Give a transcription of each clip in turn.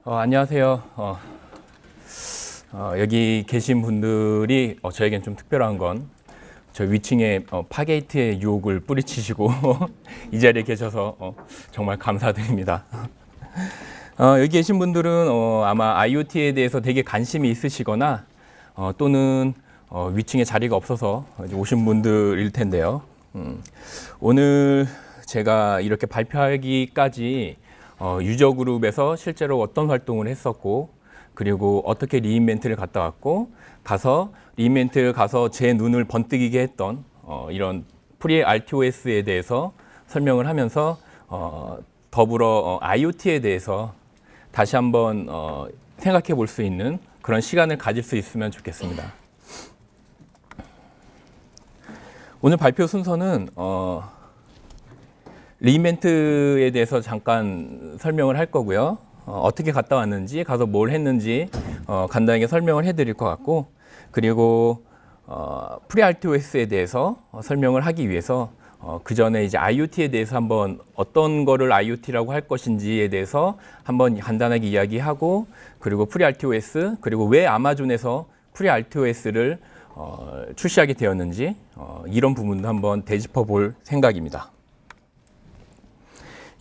안녕하세요. 여기 계신 분들이 저에겐 좀 특별한 건 저 위층에 파게이트의 유혹을 뿌리치시고 이 자리에 계셔서 정말 감사드립니다. 여기 계신 분들은 아마 IoT에 대해서 되게 관심이 있으시거나 또는 위층에 자리가 없어서 오신 분들일 텐데요. 오늘 제가 이렇게 발표하기까지 유저 그룹에서 실제로 어떤 활동을 했었고, 그리고 어떻게 리인벤트를 갔다 왔고, 리인벤트를 가서 제 눈을 번뜩이게 했던 이런 프리 RTOS에 대해서 설명을 하면서 더불어 IoT에 대해서 다시 한번 생각해 볼 수 있는 그런 시간을 가질 수 있으면 좋겠습니다. 오늘 발표 순서는 리인벤트에 대해서 잠깐 설명을 할 거고요. 어떻게 갔다 왔는지, 가서 뭘 했는지 간단하게 설명을 해드릴 것 같고, 그리고 프리RTOS에 대해서 설명을 하기 위해서 그 전에 이제 IoT에 대해서 한번 어떤 거를 IoT라고 할 것인지에 대해서 한번 간단하게 이야기하고, 그리고 프리RTOS, 그리고 왜 아마존에서 프리RTOS를 출시하게 되었는지 이런 부분도 한번 되짚어 볼 생각입니다.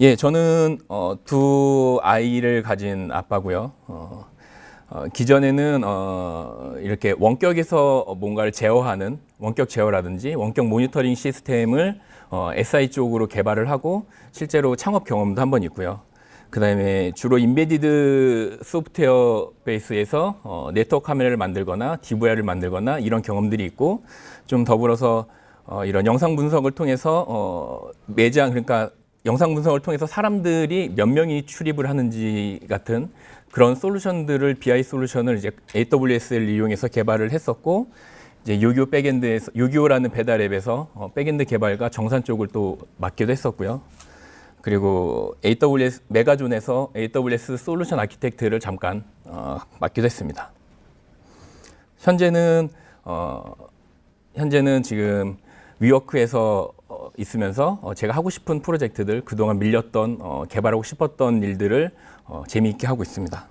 예, 저는 두 아이를 가진 아빠고요. 기존에는 이렇게 원격에서 뭔가를 제어하는 원격 제어라든지 원격 모니터링 시스템을 SI 쪽으로 개발을 하고 실제로 창업 경험도 한번 있고요. 그다음에 주로 인베디드 소프트웨어 베이스에서 네트워크 카메라를 만들거나 DVR을 만들거나 이런 경험들이 있고, 좀 더불어서 이런 영상 분석을 통해서 그러니까 영상 분석을 통해서 사람들이 몇 명이 출입을 하는지 같은 그런 솔루션들을 BI 솔루션을 이제 AWS를 이용해서 개발을 했었고, 이제 요기요 백엔드에서 요기요라는 배달 앱에서 백엔드 개발과 정산 쪽을 또 맡기도 했었고요. 그리고 AWS 메가존에서 AWS 솔루션 아키텍트를 잠깐 맡기도 했습니다. 현재는 지금 위워크에서 있으면서 제가 하고 싶은 프로젝트들, 그동안 밀렸던 개발하고 싶었던 일들을 재미있게 하고 있습니다.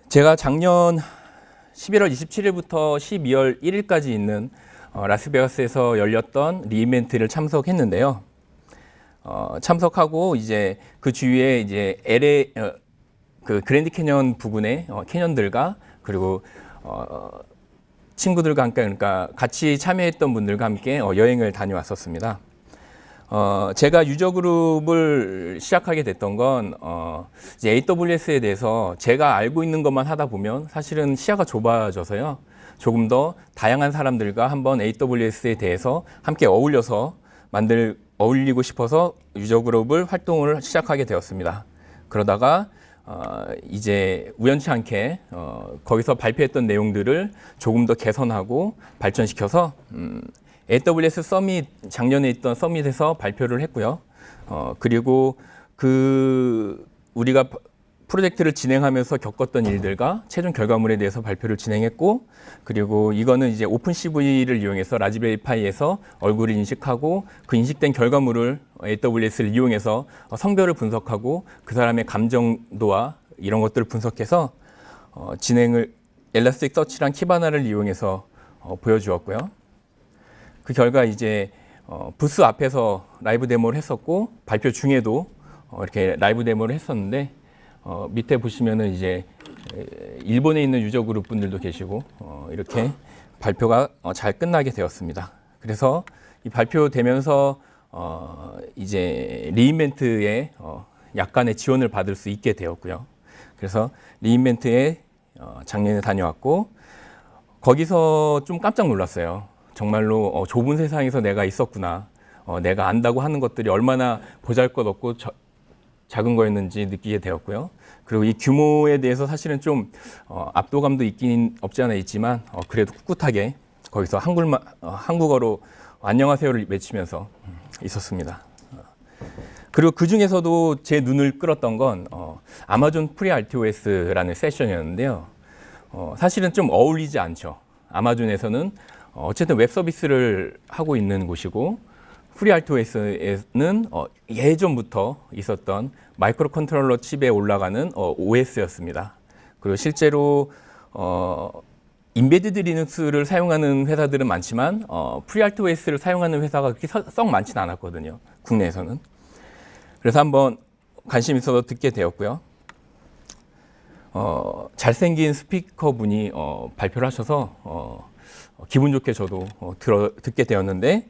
제가 작년 11월 27일부터 12월 1일까지 있는 라스베가스에서 열렸던 리인벤트를 참석했는데요. 참석하고 이제 그 주위에 이제 LA 그 그랜드 캐년 부근의 캐년들과 그리고 친구들과 함께, 그러니까 같이 참여했던 분들과 함께 여행을 다녀왔었습니다. 제가 유저 그룹을 시작하게 됐던 건 이제 AWS에 대해서 제가 알고 있는 것만 하다 보면 사실은 시야가 좁아져서요. 조금 더 다양한 사람들과 한번 AWS에 대해서 함께 어울리고 싶어서 유저 그룹을 활동을 시작하게 되었습니다. 그러다가 이제 우연치 않게 거기서 발표했던 내용들을 조금 더 개선하고 발전시켜서 AWS 서밋, 작년에 있던 서밋에서 발표를 했고요. 그리고 우리가 프로젝트를 진행하면서 겪었던 일들과 최종 결과물에 대해서 발표를 진행했고, 그리고 이거는 이제 오픈CV를 이용해서 라즈베리 파이에서 얼굴을 인식하고 그 인식된 결과물을 AWS를 이용해서 성별을 분석하고 그 사람의 감정도와 이런 것들을 분석해서 진행을 엘라스틱 서치랑 키바나를 이용해서 보여주었고요. 그 결과 이제 부스 앞에서 라이브 데모를 했었고, 발표 중에도 이렇게 라이브 데모를 했었는데, 밑에 보시면은 이제 일본에 있는 유저 그룹 분들도 계시고 이렇게 발표가 잘 끝나게 되었습니다. 그래서 이 발표되면서 이제 리인벤트에 약간의 지원을 받을 수 있게 되었고요. 그래서 리인벤트에 작년에 다녀왔고, 거기서 좀 깜짝 놀랐어요. 정말로 좁은 세상에서 내가 있었구나. 내가 안다고 하는 것들이 얼마나 보잘것없고 작은 거였는지 느끼게 되었고요. 그리고 이 규모에 대해서 사실은 좀 압도감도 있긴 없지 않아 있지만 그래도 꿋꿋하게 거기서 한국어로 안녕하세요를 외치면서 있었습니다. 그리고 그 중에서도 제 눈을 끌었던 건 아마존 프리 RTOS라는 세션이었는데요. 사실은 좀 어울리지 않죠. 아마존에서는 어쨌든 웹 서비스를 하고 있는 곳이고 FreeRTOS는 예전부터 있었던 마이크로 컨트롤러 칩에 올라가는 OS였습니다. 그리고 실제로 인베디드 리눅스를 사용하는 회사들은 많지만 FreeRTOS를 사용하는 회사가 그렇게 썩 많지는 않았거든요. 국내에서는. 그래서 한번 관심 있어서 듣게 되었고요. 잘생긴 스피커 분이 발표를 하셔서 기분 좋게 저도 듣게 되었는데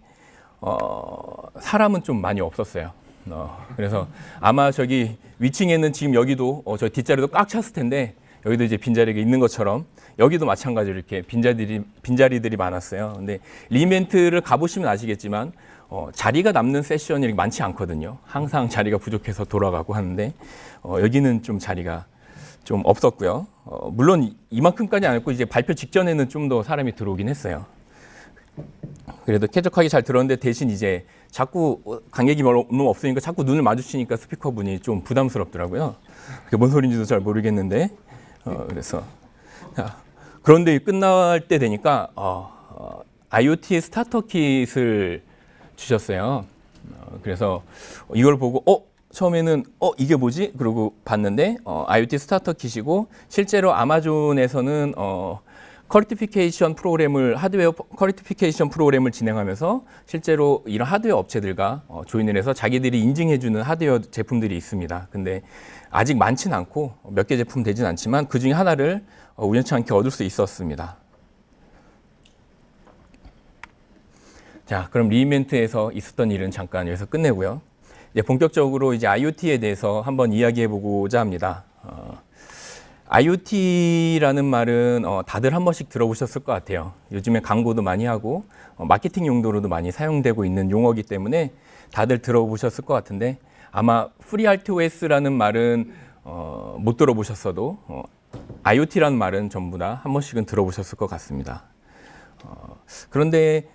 사람은 좀 많이 없었어요. 그래서 아마 저기 위층에는 지금 여기도 저 뒷자리도 꽉 찼을 텐데 여기도 이제 빈자리가 있는 것처럼 여기도 마찬가지로 이렇게 빈자리들이 많았어요. 근데 리멘트를 가보시면 아시겠지만 자리가 남는 세션이 이렇게 많지 않거든요. 항상 자리가 부족해서 돌아가고 하는데 여기는 좀 자리가 좀 없었고요. 물론 이만큼까지 아니었고 이제 발표 직전에는 좀 더 사람이 들어오긴 했어요. 그래도 쾌적하게 잘 들었는데 대신 이제 자꾸 관객이 너무 없으니까 자꾸 눈을 마주치니까 스피커 분이 좀 부담스럽더라고요. 그게 뭔 소리인지도 잘 모르겠는데 그래서 그런데 끝날 때 되니까 IoT 스타터 킷을 주셨어요. 그래서 이걸 보고 처음에는 이게 뭐지? 그러고 봤는데 IoT 스타터 킷이고 실제로 아마존에서는 퀄리티피케이션 프로그램을 하드웨어 퀄리티피케이션 프로그램을 진행하면서 실제로 이런 하드웨어 업체들과 조인을 해서 자기들이 인증해주는 하드웨어 제품들이 있습니다. 근데 아직 많지는 않고 몇 개 제품 되진 않지만 그 중에 하나를 우연치 않게 얻을 수 있었습니다. 자, 그럼 리인벤트에서 있었던 일은 잠깐 여기서 끝내고요. 이제 본격적으로 이제 IoT에 대해서 한번 이야기해 보고자 합니다. IoT라는 말은 다들 한 번씩 들어보셨을 것 같아요. 요즘에 광고도 많이 하고 마케팅 용도로도 많이 사용되고 있는 용어이기 때문에 다들 들어보셨을 것 같은데 아마 FreeRTOS라는 말은 못 들어보셨어도 IoT라는 말은 전부 다 한 번씩은 들어보셨을 것 같습니다. 그런데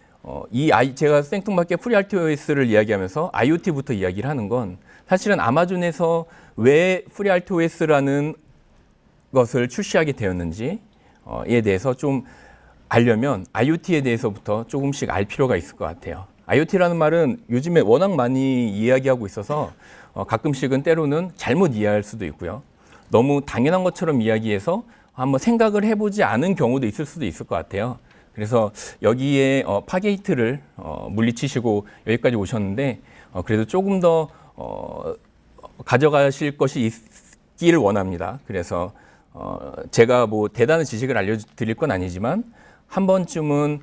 제가 생뚱맞게 FreeRTOS를 이야기하면서 IoT부터 이야기를 하는 건 사실은 아마존에서 왜 FreeRTOS라는 것을 출시하게 되었는지에 대해서 좀 알려면 IoT에 대해서부터 조금씩 알 필요가 있을 것 같아요. IoT라는 말은 요즘에 워낙 많이 이야기하고 있어서 가끔씩은 때로는 잘못 이해할 수도 있고요. 너무 당연한 것처럼 이야기해서 한번 생각을 해보지 않은 경우도 있을 수도 있을 것 같아요. 그래서 여기에 파게이트를 물리치시고 여기까지 오셨는데 그래도 조금 더 가져가실 것이 있기를 원합니다. 그래서 제가 뭐 대단한 지식을 알려드릴 건 아니지만 한 번쯤은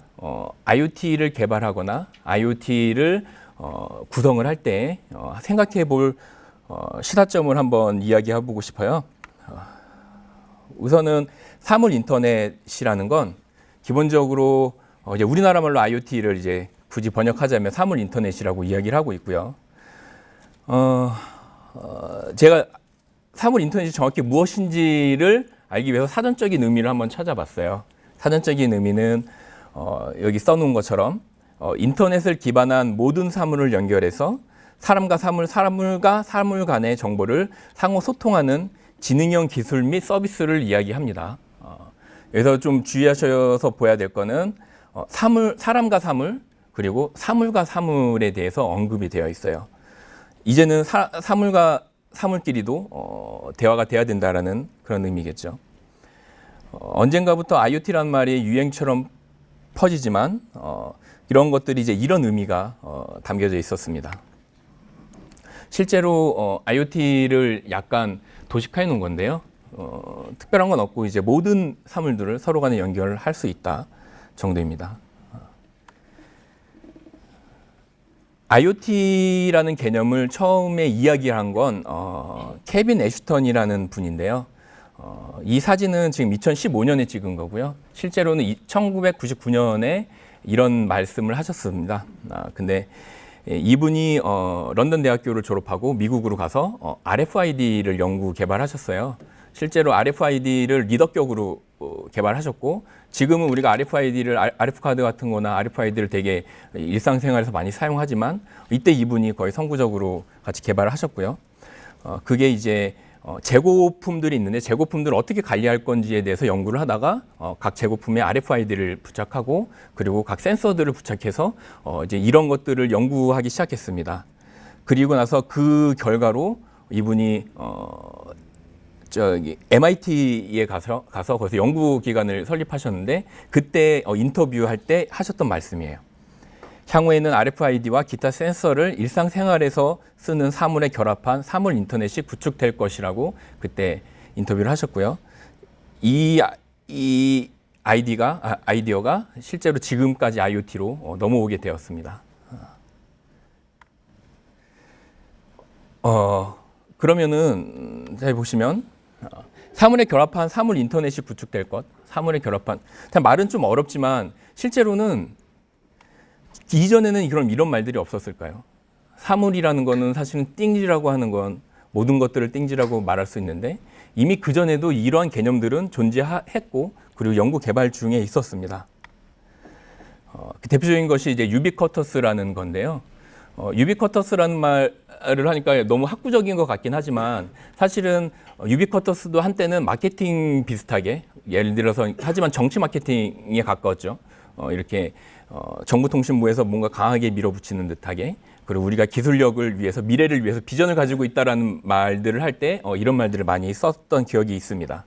IoT를 개발하거나 IoT를 구성을 할 때 생각해 볼 시사점을 한번 이야기해 보고 싶어요. 우선은 사물 인터넷이라는 건 기본적으로 이제 우리나라 말로 IoT를 이제 굳이 번역하자면 사물 인터넷이라고 이야기를 하고 있고요. 제가 사물 인터넷이 정확히 무엇인지를 알기 위해서 사전적인 의미를 한번 찾아봤어요. 사전적인 의미는 여기 써놓은 것처럼 인터넷을 기반한 모든 사물을 연결해서 사람과 사물 간의 정보를 상호 소통하는 지능형 기술 및 서비스를 이야기합니다. 여기서 좀 주의하셔서 보아야 될 거는 사람과 사물 그리고 사물과 사물에 대해서 언급이 되어 있어요. 이제는 사물과 사물끼리도 대화가 돼야 된다라는 그런 의미겠죠. 언젠가부터 IoT라는 말이 유행처럼 퍼지지만 이런 것들이 이제 이런 의미가 담겨져 있었습니다. 실제로 IoT를 약간 도식화해 놓은 건데요. 특별한 건 없고 이제 모든 사물들을 서로 간에 연결을 할 수 있다 정도입니다. IoT라는 개념을 처음에 이야기한 건 케빈 애슈턴이라는 분인데요. 이 사진은 지금 2015년에 찍은 거고요. 실제로는 1999년에 이런 말씀을 하셨습니다. 근데 이분이 런던 대학교를 졸업하고 미국으로 가서 RFID를 연구 개발하셨어요. 실제로 RFID를 리더격으로 개발하셨고 지금은 우리가 RFID를 RF카드 같은 거나 RFID를 되게 일상생활에서 많이 사용하지만 이때 이분이 거의 선구적으로 같이 개발을 하셨고요. 그게 이제 재고품들이 있는데 재고품들을 어떻게 관리할 건지에 대해서 연구를 하다가 각 재고품에 RFID를 부착하고 그리고 각 센서들을 부착해서 이제 이런 것들을 연구하기 시작했습니다. 그리고 나서 그 결과로 이분이 저기 MIT에 가서 거기서 연구기관을 설립하셨는데 그때 인터뷰할 때 하셨던 말씀이에요. 향후에는 RFID와 기타 센서를 일상생활에서 쓰는 사물에 결합한 사물 인터넷이 구축될 것이라고 그때 인터뷰를 하셨고요. 이 아이디어가 실제로 지금까지 IoT로 넘어오게 되었습니다. 그러면은 잘 보시면 사물에 결합한 사물 인터넷이 구축될 것, 사물에 결합한 말은 좀 어렵지만 실제로는 이전에는 이런 말들이 없었을까요? 사물이라는 거는 사실은 띵지라고 하는 건 모든 것들을 띵지라고 말할 수 있는데 이미 그전에도 이러한 개념들은 존재했고 그리고 연구 개발 중에 있었습니다. 그 대표적인 것이 이제 유비쿼터스라는 건데요. 유비쿼터스라는 말을 하니까 너무 학구적인 것 같긴 하지만 사실은 유비쿼터스도 한때는 마케팅 비슷하게 예를 들어서 하지만 정치 마케팅에 가까웠죠. 이렇게 정보통신부에서 뭔가 강하게 밀어붙이는 듯하게 그리고 우리가 기술력을 위해서 미래를 위해서 비전을 가지고 있다라는 말들을 할 때 이런 말들을 많이 썼던 기억이 있습니다.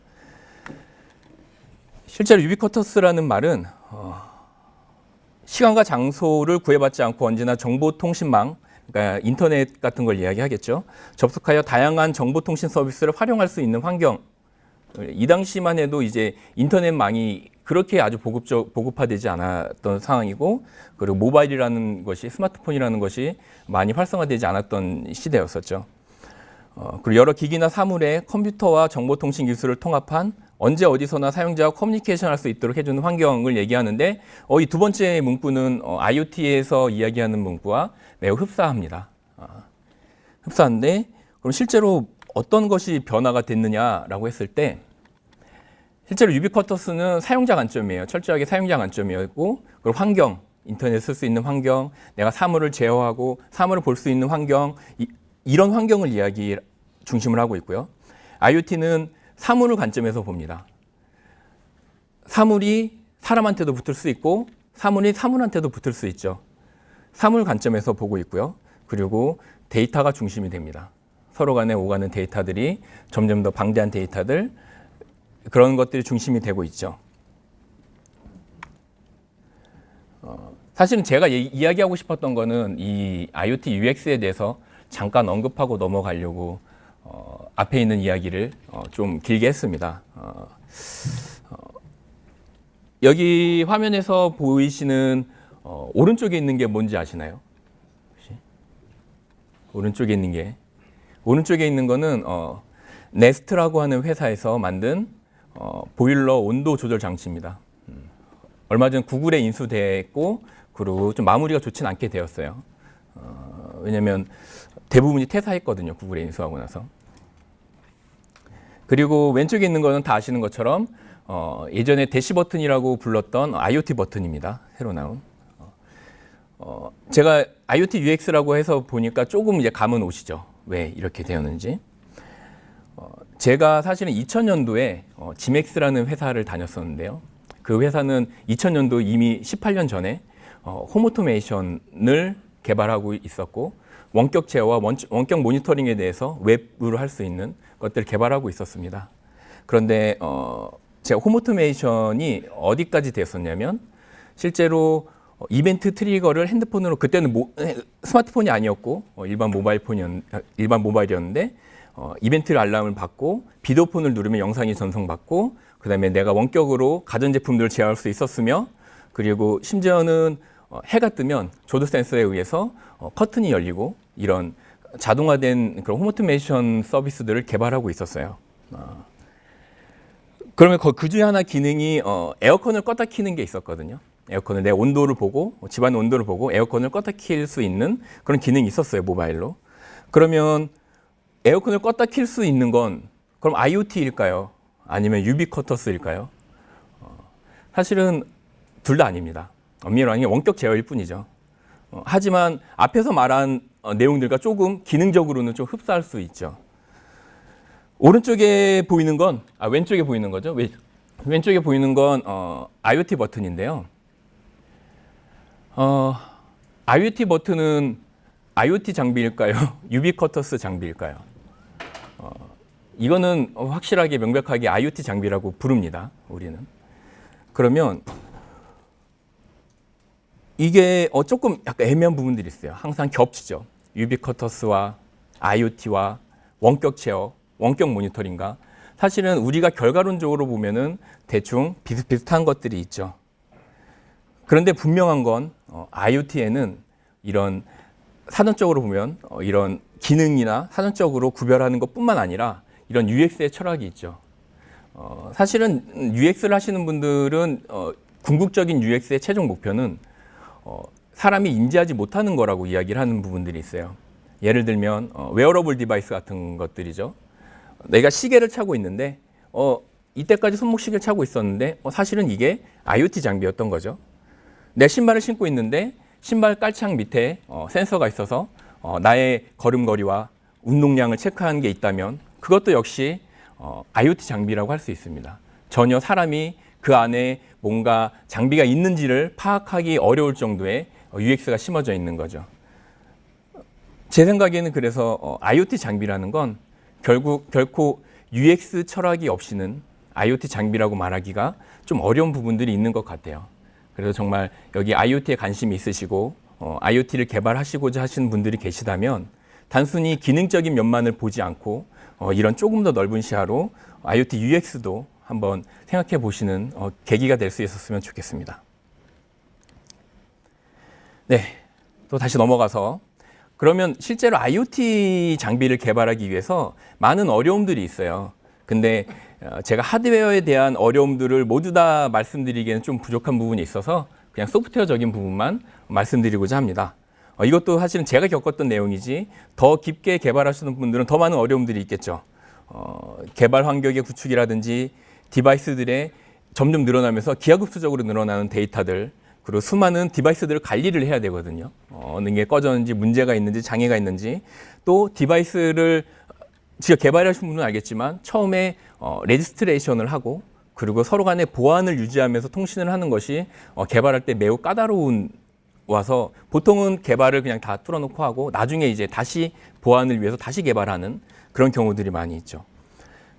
실제로 유비쿼터스라는 말은 시간과 장소를 구애받지 않고 언제나 정보통신망, 그러니까 인터넷 같은 걸 이야기하겠죠. 접속하여 다양한 정보통신 서비스를 활용할 수 있는 환경. 이 당시만 해도 이제 인터넷망이 그렇게 아주 보급화되지 않았던 상황이고 그리고 모바일이라는 것이 스마트폰이라는 것이 많이 활성화되지 않았던 시대였었죠. 그리고 여러 기기나 사물에 컴퓨터와 정보통신 기술을 통합한 언제 어디서나 사용자와 커뮤니케이션 할 수 있도록 해주는 환경을 얘기하는데 이 두 번째 문구는 IoT에서 이야기하는 문구와 매우 흡사합니다. 흡사한데 그럼 실제로 어떤 것이 변화가 됐느냐라고 했을 때 실제로 유비쿼터스는 사용자 관점이에요. 철저하게 사용자 관점이었고 그리고 환경, 인터넷 쓸 수 있는 환경, 내가 사물을 제어하고 사물을 볼 수 있는 환경 이런 환경을 중심을 하고 있고요. IoT는 사물을 관점에서 봅니다. 사물이 사람한테도 붙을 수 있고 사물이 사물한테도 붙을 수 있죠. 사물 관점에서 보고 있고요. 그리고 데이터가 중심이 됩니다. 서로 간에 오가는 데이터들이 점점 더 방대한 데이터들 그런 것들이 중심이 되고 있죠. 사실은 제가 이야기하고 싶었던 거는 이 IoT UX에 대해서 잠깐 언급하고 넘어가려고 앞에 있는 이야기를 좀 길게 했습니다. 여기 화면에서 보이시는 오른쪽에 있는 게 뭔지 아시나요? 혹시? 오른쪽에 있는 거는 네스트라고 하는 회사에서 만든 보일러 온도 조절 장치입니다. 얼마 전 구글에 인수됐고 그리고 좀 마무리가 좋진 않게 되었어요. 왜냐하면 대부분이 퇴사했거든요. 구글에 인수하고 나서. 그리고 왼쪽에 있는 거는 다 아시는 것처럼 예전에 대시 버튼이라고 불렀던 IoT 버튼입니다. 새로 나온. 제가 IoT UX라고 해서 보니까 조금 이제 감은 오시죠. 왜 이렇게 되었는지. 제가 사실은 2000년도에 지맥스라는 회사를 다녔었는데요. 그 회사는 2000년도 이미 18년 전에 홈오토메이션을 개발하고 있었고 원격 제어와 원격 모니터링에 대해서 웹으로 할 수 있는 것들을 개발하고 있었습니다. 그런데 제가 홈오토메이션이 어디까지 되었었냐면 실제로 이벤트 트리거를 핸드폰으로 그때는 스마트폰이 아니었고 일반 모바일이었는데 이벤트 알람을 받고 비디오폰을 누르면 영상이 전송받고 그다음에 내가 원격으로 가전제품들을 제어할 수 있었으며 그리고 심지어는 해가 뜨면 조드 센서에 의해서 커튼이 열리고 이런 자동화된 그런 홈오토메이션 서비스들을 개발하고 있었어요. 그러면 그 중에 하나 기능이 에어컨을 껐다 켜는 게 있었거든요. 에어컨을 내 온도를 보고 집안 온도를 보고 에어컨을 껐다 켤 수 있는 그런 기능이 있었어요. 모바일로. 그러면 에어컨을 껐다 켤 수 있는 건 그럼 IoT일까요? 아니면 유비쿼터스일까요? 사실은 둘 다 아닙니다. 엄밀히 말하면 원격 제어일 뿐이죠. 하지만 앞에서 말한 내용들과 조금 기능적으로는 좀 흡사할 수 있죠. 오른쪽에 보이는 건, 왼쪽에 보이는 거죠. 왼쪽에 보이는 건 IoT 버튼인데요. IoT 버튼은 IoT 장비일까요? 유비쿼터스 장비일까요? 이거는 확실하게 명백하게 IoT 장비라고 부릅니다. 우리는. 그러면 이게 조금 약간 애매한 부분들이 있어요. 항상 겹치죠. 유비쿼터스와 IoT와 원격 제어, 원격 모니터링과 사실은 우리가 결과론적으로 보면은 대충 비슷비슷한 것들이 있죠. 그런데 분명한 건 IoT에는 이런 사전적으로 보면 이런 기능이나 사전적으로 구별하는 것뿐만 아니라 이런 UX의 철학이 있죠. 사실은 UX를 하시는 분들은 궁극적인 UX의 최종 목표는 사람이 인지하지 못하는 거라고 이야기를 하는 부분들이 있어요. 예를 들면 웨어러블 디바이스 같은 것들이죠. 내가 시계를 차고 있는데 이때까지 손목 시계를 차고 있었는데 사실은 이게 IoT 장비였던 거죠. 내 신발을 신고 있는데 신발 깔창 밑에 센서가 있어서 나의 걸음걸이와 운동량을 체크하는 게 있다면 그것도 역시 IoT 장비라고 할 수 있습니다. 전혀 사람이 그 안에 뭔가 장비가 있는지를 파악하기 어려울 정도의 UX가 심어져 있는 거죠. 제 생각에는 그래서 IoT 장비라는 건 결코 UX 철학이 없이는 IoT 장비라고 말하기가 좀 어려운 부분들이 있는 것 같아요. 그래서 정말 여기 IoT에 관심이 있으시고 IoT를 개발하시고자 하시는 분들이 계시다면 단순히 기능적인 면만을 보지 않고 이런 조금 더 넓은 시야로 IoT UX도 한번 생각해 보시는 계기가 될 수 있었으면 좋겠습니다. 네, 또 다시 넘어가서 그러면 실제로 IoT 장비를 개발하기 위해서 많은 어려움들이 있어요. 근데 제가 하드웨어에 대한 어려움들을 모두 다 말씀드리기에는 좀 부족한 부분이 있어서 그냥 소프트웨어적인 부분만 말씀드리고자 합니다. 이것도 사실은 제가 겪었던 내용이지 더 깊게 개발하시는 분들은 더 많은 어려움들이 있겠죠. 개발 환경의 구축이라든지 디바이스들의 점점 늘어나면서 기하급수적으로 늘어나는 데이터들 그리고 수많은 디바이스들을 관리를 해야 되거든요. 어느 게 꺼졌는지 문제가 있는지 장애가 있는지 또 디바이스를 직접 개발하신 분은 알겠지만 처음에 레지스트레이션을 하고 그리고 서로 간의 보안을 유지하면서 통신을 하는 것이 개발할 때 매우 까다로운 와서 보통은 개발을 그냥 다 뚫어놓고 하고 나중에 이제 다시 보안을 위해서 다시 개발하는 그런 경우들이 많이 있죠.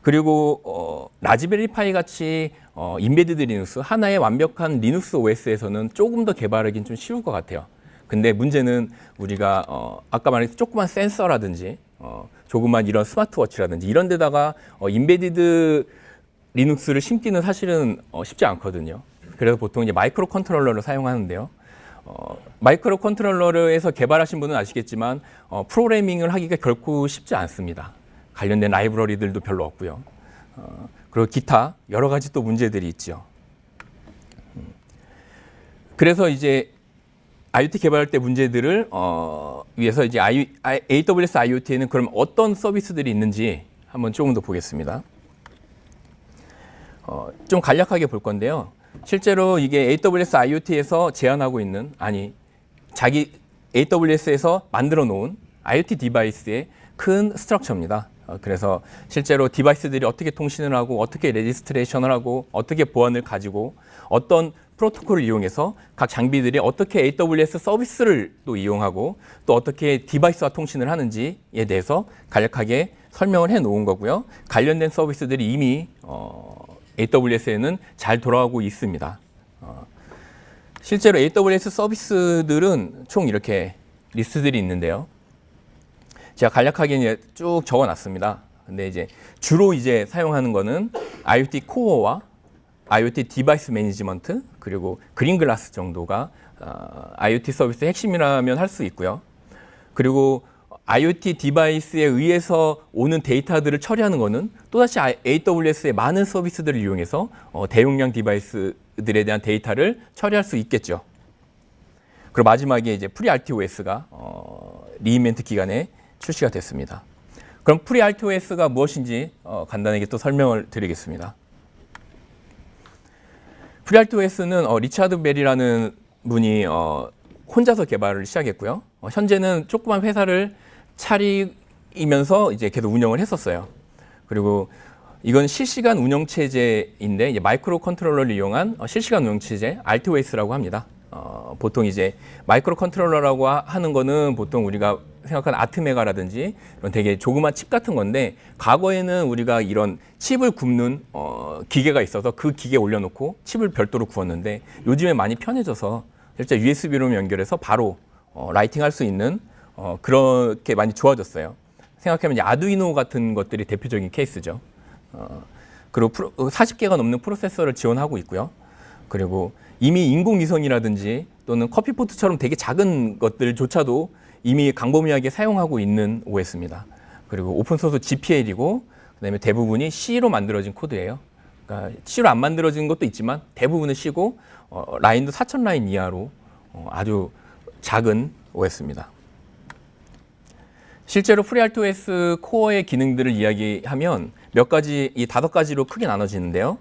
그리고 라즈베리 파이 같이 인베디드 리눅스 하나의 완벽한 리눅스 OS에서는 조금 더 개발하기는 좀 쉬울 것 같아요. 근데 문제는 우리가 아까 말했던 조그만 센서라든지 조그만 이런 스마트워치라든지 이런 데다가 인베디드 리눅스를 심기는 사실은 쉽지 않거든요. 그래서 보통 이제 마이크로 컨트롤러를 사용하는데요. 마이크로 컨트롤러에서 개발하신 분은 아시겠지만 프로그래밍을 하기가 결코 쉽지 않습니다. 관련된 라이브러리들도 별로 없고요. 그리고 기타 여러 가지 또 문제들이 있죠. 그래서 이제 IoT 개발할 때 문제들을 위해서 이제 AWS IoT에는 그럼 어떤 서비스들이 있는지 한번 조금 더 보겠습니다. 좀 간략하게 볼 건데요. 실제로 이게 AWS IoT에서 제안하고 있는 자기 AWS에서 만들어 놓은 IoT 디바이스의 큰 스트럭처입니다. 그래서 실제로 디바이스들이 어떻게 통신을 하고 어떻게 레지스트레이션을 하고 어떻게 보안을 가지고 어떤 프로토콜을 이용해서 각 장비들이 어떻게 AWS 서비스를 또 이용하고 또 어떻게 디바이스와 통신을 하는지에 대해서 간략하게 설명을 해 놓은 거고요. 관련된 서비스들이 이미 AWS에는 잘 돌아가고 있습니다. 실제로 AWS 서비스들은 총 이렇게 리스트들이 있는데요. 제가 간략하게 이제 쭉 적어놨습니다. 근데 이제 주로 이제 사용하는 거는 IoT 코어와 IoT 디바이스 매니지먼트 그리고 그린글라스 정도가 IoT 서비스의 핵심이라면 할 수 있고요. 그리고 IoT 디바이스에 의해서 오는 데이터들을 처리하는 거는 또다시 AWS의 많은 서비스들을 이용해서 대용량 디바이스들에 대한 데이터를 처리할 수 있겠죠. 그리고 마지막에 이제 FreeRTOS가 리인벤트 기간에 출시가 됐습니다. 그럼 FreeRTOS가 무엇인지 간단하게 또 설명을 드리겠습니다. FreeRTOS는 리차드 벨이라는 분이 혼자서 개발을 시작했고요. 현재는 조그만 회사를 차리면서 이제 계속 운영을 했었어요. 그리고 이건 실시간 운영 체제인데 이제 마이크로 컨트롤러를 이용한 실시간 운영 체제 RTOS라고 합니다. 보통 이제 마이크로 컨트롤러라고 하는 거는 보통 우리가 생각하는 아트메가라든지 이런 되게 조그만 칩 같은 건데, 과거에는 우리가 이런 칩을 굽는 기계가 있어서 그 기계에 올려놓고 칩을 별도로 구웠는데, 요즘에 많이 편해져서 실제 USB로 연결해서 바로 라이팅할 수 있는 그렇게 많이 좋아졌어요. 생각하면 이제 아두이노 같은 것들이 대표적인 케이스죠. 그리고 40개가 넘는 프로세서를 지원하고 있고요. 그리고 이미 인공위성이라든지 또는 커피포트처럼 되게 작은 것들조차도 이미 광범위하게 사용하고 있는 OS입니다. 그리고 오픈소스 GPL이고, 그다음에 대부분이 C로 만들어진 코드예요. 그러니까 C로 안 만들어진 것도 있지만 대부분은 C고, 라인도 4,000 라인 이하로 아주 작은 OS입니다. 실제로 FreeRTOS 코어의 기능들을 이야기하면 몇 가지, 이 5가지로 크게 나눠지는데요.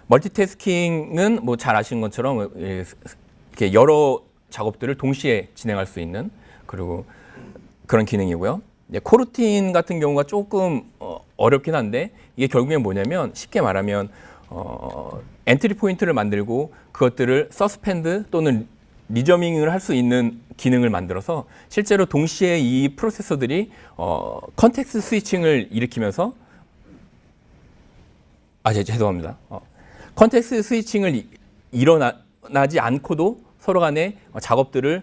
멀티태스킹은 뭐 잘 아시는 것처럼 이렇게 여러 작업들을 동시에 진행할 수 있는 그리고 그런 기능이고요. 코루틴 같은 경우가 조금 어렵긴 한데, 이게 결국엔 뭐냐면 쉽게 말하면 엔트리 포인트를 만들고 그것들을 서스펜드 또는 리저밍을 할 수 있는 기능을 만들어서 실제로 동시에 이 프로세서들이 컨텍스트 스위칭을 일으키면서 죄송합니다. 컨텍스트 스위칭을 일어나지 않고도 서로 간에 작업들을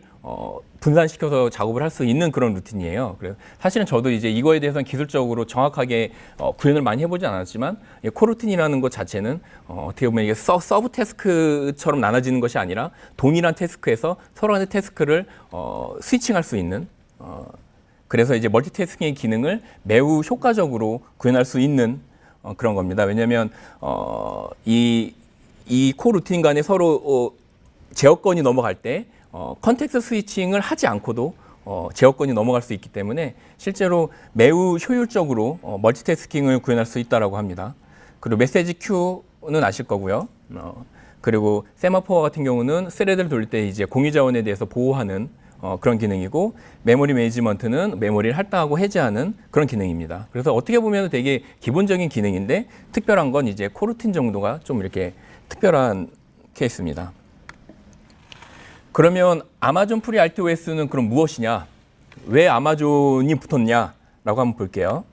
분산시켜서 작업을 할 수 있는 그런 루틴이에요. 그래서 사실은 저도 이제 이거에 대해서는 기술적으로 정확하게 구현을 많이 해보지 않았지만, 코루틴이라는 것 자체는 어떻게 보면 이게 서브 태스크처럼 나눠지는 것이 아니라 동일한 태스크에서 서로 간의 태스크를 스위칭할 수 있는, 그래서 이제 멀티태스킹의 기능을 매우 효과적으로 구현할 수 있는 그런 겁니다. 왜냐하면 이 코루틴 간에 서로 제어권이 넘어갈 때 컨텍스트 스위칭을 하지 않고도 제어권이 넘어갈 수 있기 때문에 실제로 매우 효율적으로 멀티태스킹을 구현할 수 있다고 합니다. 그리고 메시지 큐는 아실 거고요. 그리고 세마포어 같은 경우는 스레드를 돌릴 때 이제 공유 자원에 대해서 보호하는 그런 기능이고, 메모리 매니지먼트는 메모리를 할당하고 해제하는 그런 기능입니다. 그래서 어떻게 보면 되게 기본적인 기능인데, 특별한 건 이제 코루틴 정도가 좀 이렇게 특별한 케이스입니다. 그러면 아마존 FreeRTOS는 그럼 무엇이냐? 왜 아마존이 붙었냐라고 한번 볼게요.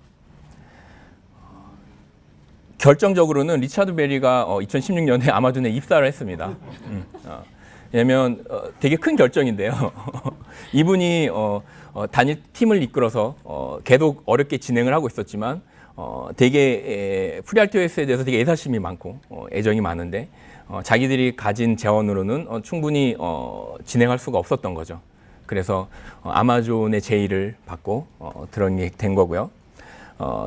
결정적으로는 리차드 베리가 2016년에 아마존에 입사를 했습니다. 왜냐하면 되게 큰 결정인데요. 이분이 단일 팀을 이끌어서 계속 어렵게 진행을 하고 있었지만 되게 FreeRTOS에 대해서 되게 애사심이 많고 애정이 많은데, 자기들이 가진 재원으로는 충분히 진행할 수가 없었던 거죠. 그래서 아마존의 제의를 받고 들어가게 된 거고요.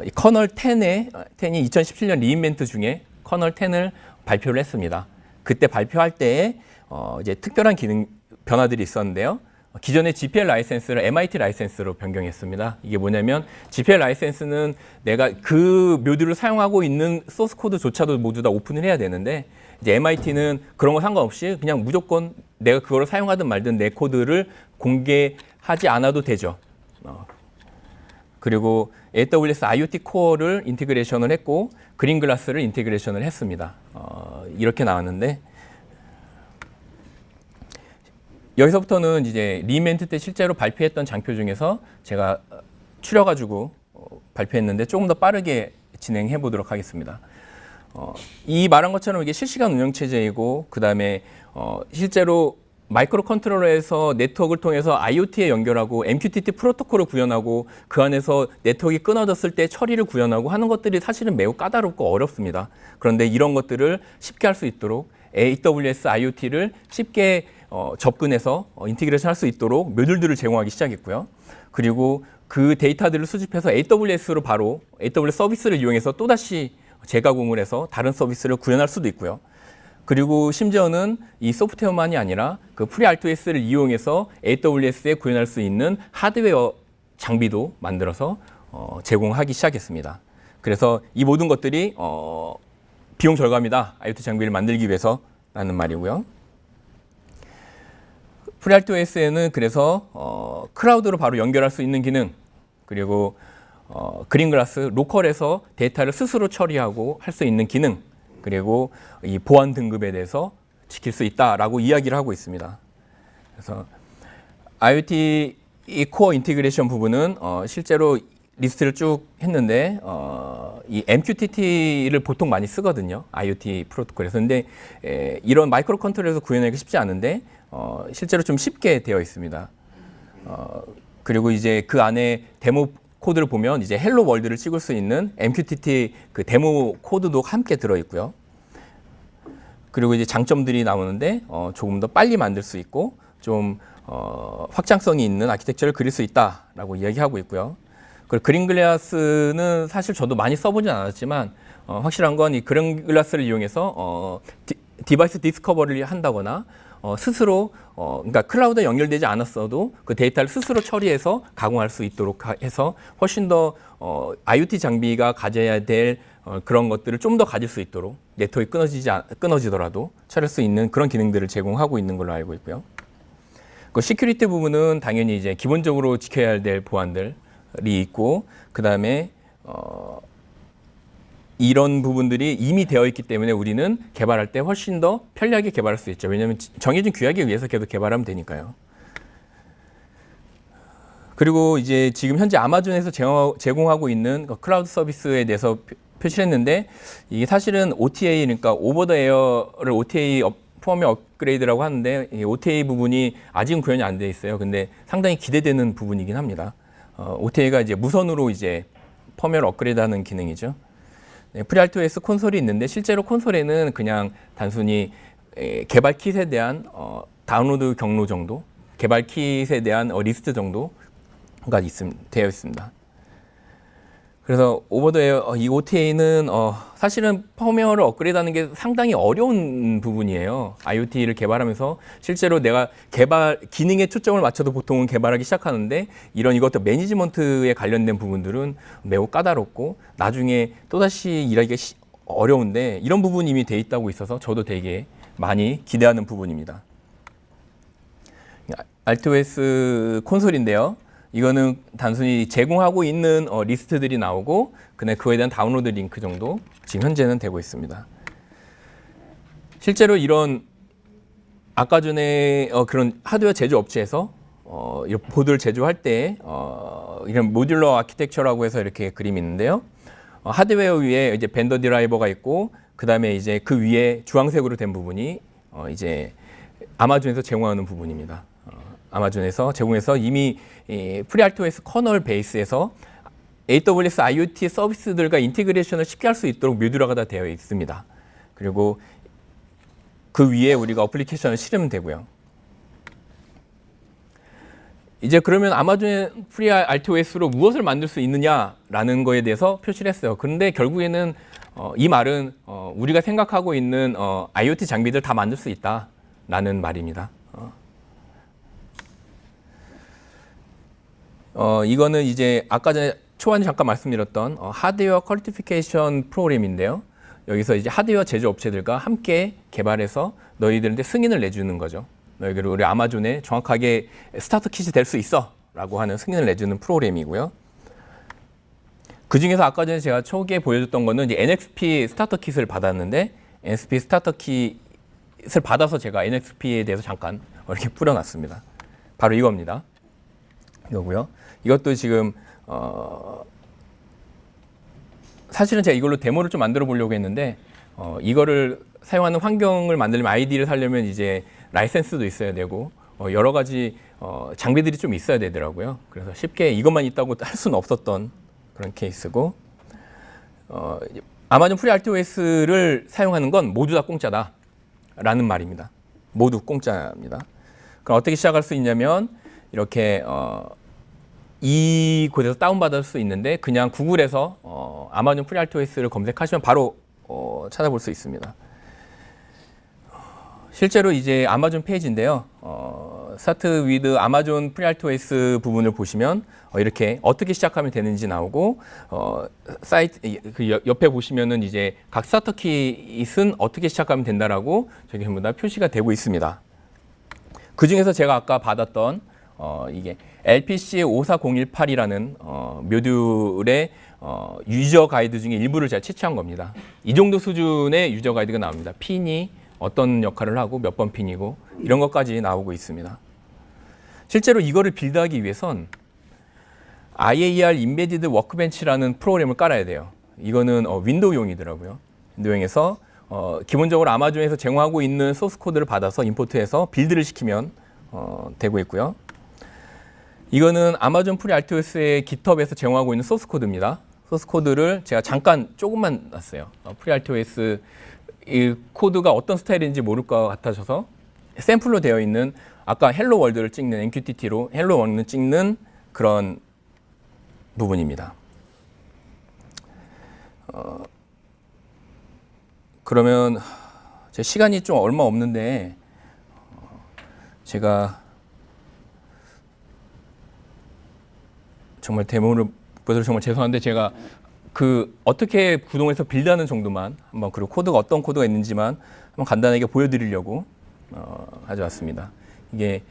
이 커널 10이 2017년 리인벤트 중에 커널 10을 발표를 했습니다. 그때 발표할 때에 이제 특별한 기능 변화들이 있었는데요. 기존의 GPL 라이센스를 MIT 라이센스로 변경했습니다. 이게 뭐냐면 GPL 라이센스는 내가 그 묘듈을 사용하고 있는 소스 코드조차도 모두 다 오픈을 해야 되는데, 이제 MIT는 그런 거 상관없이 그냥 무조건 내가 그거를 사용하든 말든 내 코드를 공개하지 않아도 되죠. 그리고 AWS IoT 코어를 인테그레이션을 했고 그린글라스를 인테그레이션을 했습니다. 이렇게 나왔는데, 여기서부터는 이제 리인벤트 때 실제로 발표했던 장표 중에서 제가 추려가지고 발표했는데 조금 더 빠르게 진행해 보도록 하겠습니다. 이 말한 것처럼 이게 실시간 운영 체제이고, 그 다음에 실제로 마이크로 컨트롤러에서 네트워크를 통해서 IoT에 연결하고 MQTT 프로토콜을 구현하고 그 안에서 네트워크가 끊어졌을 때 처리를 구현하고 하는 것들이 사실은 매우 까다롭고 어렵습니다. 그런데 이런 것들을 쉽게 할 수 있도록 AWS IoT를 쉽게 접근해서 인티그레이션 할 수 있도록 모듈들을 제공하기 시작했고요. 그리고 그 데이터들을 수집해서 AWS로 바로 AWS 서비스를 이용해서 또다시 재가공을 해서 다른 서비스를 구현할 수도 있고요. 그리고 심지어는 이 소프트웨어만이 아니라 그 FreeRTOS를 이용해서 AWS에 구현할 수 있는 하드웨어 장비도 만들어서 제공하기 시작했습니다. 그래서 이 모든 것들이 비용 절감이다. IoT 장비를 만들기 위해서라는 말이고요. FreeRTOS에는 그래서 클라우드로 바로 연결할 수 있는 기능, 그리고 그린글라스 로컬에서 데이터를 스스로 처리하고 할 수 있는 기능, 그리고 이 보안 등급에 대해서 지킬 수 있다라고 이야기를 하고 있습니다. 그래서 IoT 이 코어 인티그레이션 부분은 실제로 리스트를 쭉 했는데 이 MQTT를 보통 많이 쓰거든요. IoT 프로토콜에서. 근데 이런 마이크로 컨트롤에서 구현하기 쉽지 않은데 실제로 좀 쉽게 되어 있습니다. 그리고 이제 그 안에 데모 코드를 보면 이제 헬로 월드를 찍을 수 있는 MQTT 그 데모 코드도 함께 들어 있고요. 그리고 이제 장점들이 나오는데 조금 더 빨리 만들 수 있고 좀 확장성이 있는 아키텍처를 그릴 수 있다라고 이야기하고 있고요. 그리고 그린글라스는 사실 저도 많이 써보진 않았지만 확실한 건 이 그린글라스를 이용해서 디바이스 디스커버리를 한다거나 스스로 그러니까 클라우드에 연결되지 않았어도 그 데이터를 스스로 처리해서 가공할 수 있도록 해서 훨씬 더 IoT 장비가 가져야 될 그런 것들을 좀 더 가질 수 있도록 네트워크가 끊어지더라도 처리할 수 있는 그런 기능들을 제공하고 있는 걸로 알고 있고요. 그 시큐리티 부분은 당연히 이제 기본적으로 지켜야 될 보안들이 있고, 그 다음에 이런 부분들이 이미 되어 있기 때문에 우리는 개발할 때 훨씬 더 편리하게 개발할 수 있죠. 왜냐하면 정해진 규약에 의해서 계속 개발하면 되니까요. 그리고 이제 지금 현재 아마존에서 제공하고 있는 클라우드 서비스에 대해서 표시를 했는데, 이게 사실은 OTA, 그러니까 오버 더 에어를 OTA 펌웨어 업그레이드라고 하는데, 이 OTA 부분이 아직은 구현이 안 돼 있어요. 근데 상당히 기대되는 부분이긴 합니다. OTA가 이제 무선으로 이제 펌웨어를 업그레이드하는 기능이죠. 네, FreeRTOS 콘솔이 있는데 실제로 콘솔에는 그냥 단순히 개발 킷에 대한 다운로드 경로 정도, 개발 킷에 대한 리스트 정도가 되어 있습니다. 그래서 오버 더 에어 이 OTA는 사실은 펌웨어를 업그레이드하는 게 상당히 어려운 부분이에요. IoT를 개발하면서 실제로 내가 개발 기능에 초점을 맞춰도 보통은 개발하기 시작하는데, 이것도 매니지먼트에 관련된 부분들은 매우 까다롭고 나중에 또다시 일하기가 어려운데, 이런 부분이 이미 돼 있다고 있어서 저도 되게 많이 기대하는 부분입니다. RTOS 콘솔인데요. 이거는 단순히 제공하고 있는 리스트들이 나오고 그에 대한 다운로드 링크 정도 지금 현재는 되고 있습니다. 실제로 이런 아까 전에 그런 하드웨어 제조 업체에서 이런 보드를 제조할 때 이런 모듈러 아키텍처라고 해서 이렇게 그림이 있는데요. 하드웨어 위에 이제 벤더 드라이버가 있고 그 다음에 이제 그 위에 주황색으로 된 부분이 이제 아마존에서 제공하는 부분입니다. 아마존에서 제공해서 이미 FreeRTOS 커널 베이스에서 AWS IoT 서비스들과 인티그레이션을 쉽게 할 수 있도록 모듈화가 다 되어 있습니다. 그리고 그 위에 우리가 어플리케이션을 실으면 되고요. 이제 그러면 아마존의 FreeRTOS로 무엇을 만들 수 있느냐라는 거에 대해서 표시를 했어요. 그런데 결국에는 이 말은 우리가 생각하고 있는 IoT 장비들 다 만들 수 있다라는 말입니다. 이거는 이제 아까 전에 초반에 잠깐 말씀드렸던 하드웨어 퀄리피케이션 프로그램인데요. 여기서 이제 하드웨어 제조 업체들과 함께 개발해서 너희들한테 승인을 내주는 거죠. 너희들 우리 아마존에 정확하게 스타트 킷이 될 수 있어 라고 하는 승인을 내주는 프로그램이고요. 그 중에서 아까 전에 제가 초기에 보여줬던 거는 이제 NXP 스타터 킷을 받았는데, NXP 스타터 킷을 받아서 제가 NXP에 대해서 잠깐 이렇게 뿌려놨습니다. 바로 이겁니다. 이거고요. 이것도 지금 사실은 제가 이걸로 데모를 좀 만들어 보려고 했는데 이거를 사용하는 환경을 만들려면 아이디를 사려면 이제 라이센스도 있어야 되고 여러 가지 장비들이 좀 있어야 되더라고요. 그래서 쉽게 이것만 있다고 할 수는 없었던 그런 케이스고, 아마존 FreeRTOS를 사용하는 건 모두 다 공짜다라는 말입니다. 모두 공짜입니다. 그럼 어떻게 시작할 수 있냐면 이렇게 이 곳에서 다운받을 수 있는데, 그냥 구글에서 아마존 FreeRTOS를 검색하시면 바로 찾아볼 수 있습니다. 실제로 이제 아마존 페이지인데요. 스타트 위드 아마존 FreeRTOS 부분을 보시면 이렇게 어떻게 시작하면 되는지 나오고, 사이트 그 옆에 보시면은 이제 각 스타터 킷은 어떻게 시작하면 된다라고 저기 전부 다 표시가 되고 있습니다. 그 중에서 제가 아까 받았던 이게 LPC 54018이라는 모듈의 유저 가이드 중에 일부를 제가 채취한 겁니다. 이 정도 수준의 유저 가이드가 나옵니다. 핀이 어떤 역할을 하고 몇 번 핀이고 이런 것까지 나오고 있습니다. 실제로 이거를 빌드하기 위해선 IAR Embedded Workbench라는 프로그램을 깔아야 돼요. 이거는 윈도우용이더라고요. 윈도우용에서 기본적으로 아마존에서 제공하고 있는 소스 코드를 받아서 임포트해서 빌드를 시키면 되고 있고요. 이거는 아마존 프리 RTOS의 GitHub에서 제공하고 있는 소스 코드입니다. 소스 코드를 제가 잠깐 조금만 놨어요. 프리 RTOS 이 코드가 어떤 스타일인지 모를 것 같아서 샘플로 되어 있는 아까 헬로 월드를 찍는 MQTT로 헬로 월드를 찍는 그런 부분입니다. 그러면 제 시간이 좀 얼마 없는데 제가 정말 데모를 보여서 정말 죄송한데 제가 어떻게 구동해서 빌드하는 정도만 한번 그리고 코드가 어떤 코드가 있는지만 한번 간단하게 보여드리려고 가져왔습니다. 이게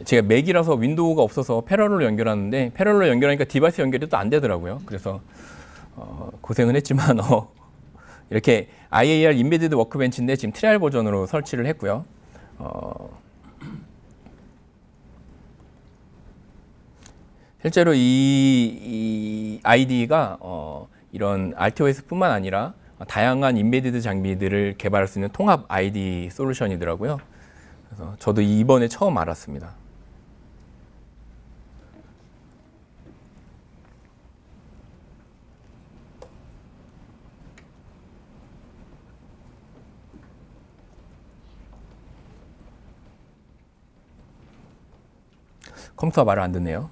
제가 맥이라서 윈도우가 없어서 패러럴로 연결하는데 패러럴로 연결하니까 디바이스 연결이 또 안 되더라고요. 그래서 고생은 했지만 이렇게 IAR Embedded Workbench인데 지금 트라이얼 버전으로 설치를 했고요. 실제로 이 IDE가 이런 RTOS뿐만 아니라 다양한 인베디드 장비들을 개발할 수 있는 통합 IDE 솔루션이더라고요. 그래서 저도 이번에 처음 알았습니다. 컴퓨터가 말을 안 듣네요.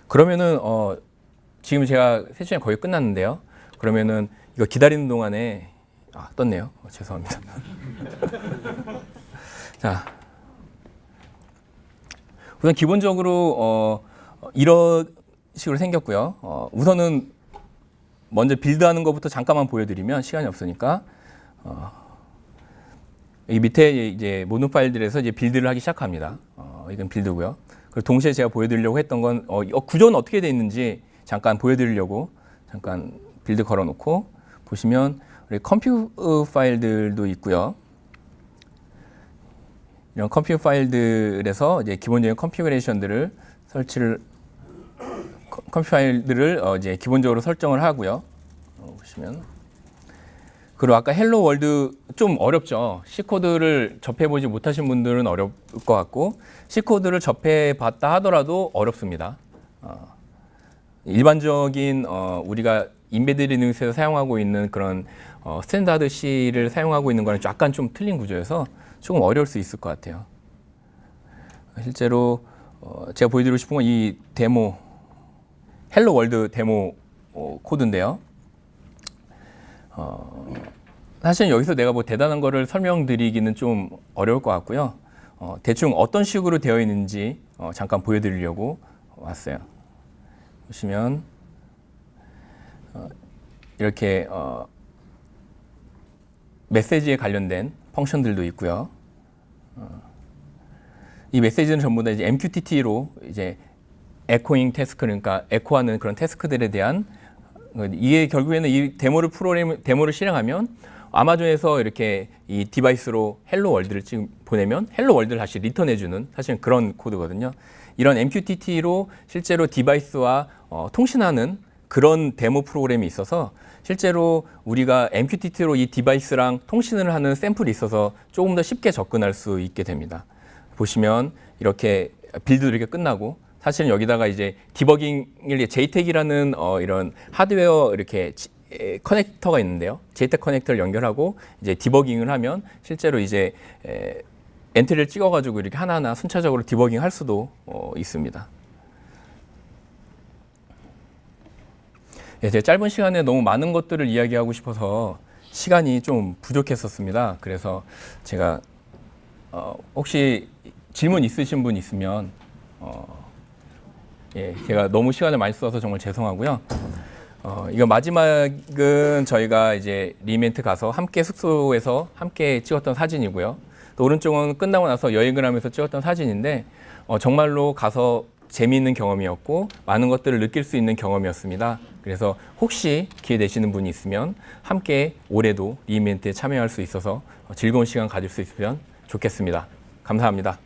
그러면은 지금 제가 세션이 거의 끝났는데요. 그러면은 이거 기다리는 동안에 떴네요. 죄송합니다. 자, 우선 기본적으로 이런 식으로 생겼고요. 우선은 먼저 빌드하는 것부터 잠깐만 보여드리면 시간이 없으니까 이 밑에 이제 모든 파일들에서 이제 빌드를 하기 시작합니다. 이건 빌드고요. 그리고 동시에 제가 보여드리려고 했던 건 구조는 어떻게 되어 있는지 잠깐 보여드리려고 잠깐 빌드 걸어놓고 보시면 우리 컴퓨 파일들도 있고요. 이런 컴퓨 파일들에서 이제 기본적인 컨피그레이션들을 컴퓨 파일들을 이제 기본적으로 설정을 하고요. 보시면 그리고 아까 헬로 월드 좀 어렵죠. C 코드를 접해보지 못하신 분들은 어려울 것 같고 C 코드를 접해봤다 하더라도 어렵습니다. 일반적인 우리가 인베드 리눅스에서 사용하고 있는 그런 스탠다드 C를 사용하고 있는 거는 약간 좀 틀린 구조여서 조금 어려울 수 있을 것 같아요. 실제로 제가 보여드리고 싶은 건 이 데모 헬로 월드 데모 코드인데요. 사실 여기서 내가 뭐 대단한 거를 설명드리기는 좀 어려울 것 같고요. 대충 어떤 식으로 되어 있는지 잠깐 보여드리려고 왔어요. 보시면 이렇게 메시지에 관련된 펑션들도 있고요. 이 메시지는 전부 다 이제 MQTT로 이제 에코잉 태스크, 그러니까 에코하는 그런 태스크들에 대한 이게 결국에는 이 데모를 실행하면 아마존에서 이렇게 이 디바이스로 헬로 월드를 지금 보내면 헬로 월드를 다시 리턴해주는 사실은 그런 코드거든요. 이런 MQTT로 실제로 디바이스와 통신하는 그런 데모 프로그램이 있어서 실제로 우리가 MQTT로 이 디바이스랑 통신을 하는 샘플이 있어서 조금 더 쉽게 접근할 수 있게 됩니다. 보시면 이렇게 빌드도 이렇게 끝나고 사실은 여기다가 이제 디버깅을 JTAG이라는 이런 하드웨어 이렇게 커넥터가 있는데요. JTAG 커넥터를 연결하고 이제 디버깅을 하면 실제로 이제 엔트리를 찍어가지고 이렇게 하나하나 순차적으로 디버깅 할 수도 있습니다. 제가 짧은 시간에 너무 많은 것들을 이야기하고 싶어서 시간이 좀 부족했었습니다. 그래서 제가 혹시 질문 있으신 분 있으면 제가 너무 시간을 많이 써서 정말 죄송하고요. 이거 마지막은 저희가 이제 리멘트 가서 함께 숙소에서 함께 찍었던 사진이고요. 또 오른쪽은 끝나고 나서 여행을 하면서 찍었던 사진인데 정말로 가서 재미있는 경험이었고 많은 것들을 느낄 수 있는 경험이었습니다. 그래서 혹시 기회 되시는 분이 있으면 함께 올해도 리멘트에 참여할 수 있어서 즐거운 시간 가질 수 있으면 좋겠습니다. 감사합니다.